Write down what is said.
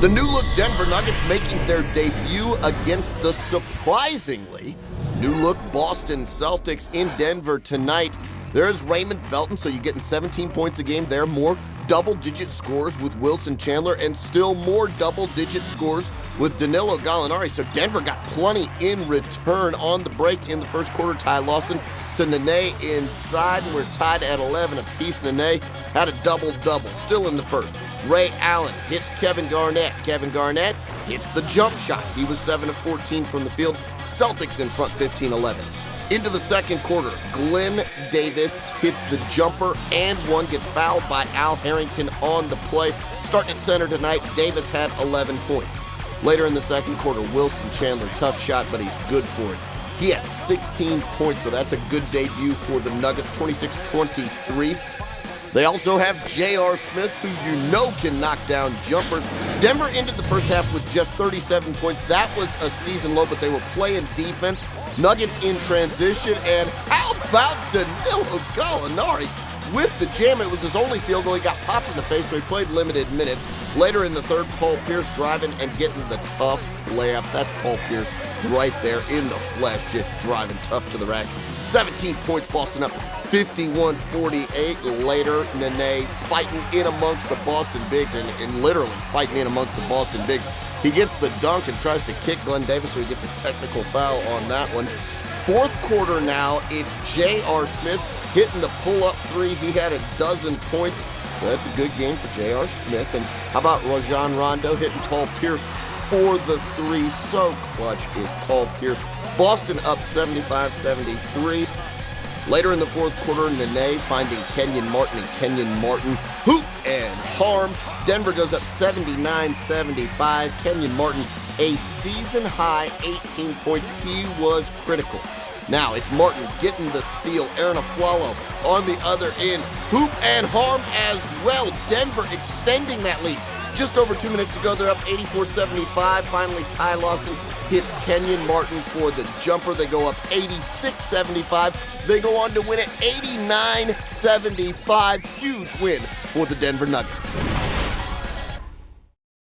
The new-look Denver Nuggets making their debut against the surprisingly new-look Boston Celtics in Denver tonight. There's Raymond Felton, so you're getting 17 points a game there. More double-digit scores with Wilson Chandler, and still more double-digit scores with Danilo Gallinari. So Denver got plenty in return on the break in the first quarter. Ty Lawson to Nene inside, and we're tied at 11 apiece. Nene had a double-double, still in the first. Ray Allen hits Kevin Garnett. Kevin Garnett hits the jump shot. He was 7 of 14 from the field. Celtics in front 15-11. Into the second quarter, Glenn Davis hits the jumper and one, gets fouled by Al Harrington on the play. Starting at center tonight, Davis had 11 points. Later in the second quarter, Wilson Chandler, tough shot, but he's good for it. He had 16 points, so that's a good debut for the Nuggets, 26-23. They also have J.R. Smith, who you know can knock down jumpers. Denver ended the first half with just 37 points. That was a season low, but they were playing defense. Nuggets in transition, and how about Danilo Gallinari with the jam? It was his only field goal. He got popped in the face, so he played limited minutes. Later in the third, Paul Pierce driving and getting the tough layup. That's Paul Pierce right there in the flesh, just driving tough to the rack. 17 points, Boston up 51-48. Later, Nene fighting in amongst the Boston Bigs, and literally fighting in amongst the Boston Bigs. He gets the dunk and tries to kick Glenn Davis, so he gets a technical foul on that one. Fourth quarter now, it's J.R. Smith hitting the pull-up three. He had a dozen points, so that's a good game for J.R. Smith. And how about Rajon Rondo hitting Paul Pierce for the three? So clutch is Paul Pierce. Boston up 75-73. Later in the fourth quarter, Nene finding Kenyon Martin, and Kenyon Martin hoop and harm. Denver goes up 79-75. Kenyon Martin, a season-high 18 points. He was critical. Now it's Martin getting the steal. Aaron Aflalo on the other end. Hoop and harm as well. Denver extending that lead. Just over 2 minutes to go. They're up 84-75. Finally, Ty Lawson hits Kenyon Martin for the jumper. They go up 86-75. They go on to win it 89-75. Huge win for the Denver Nuggets.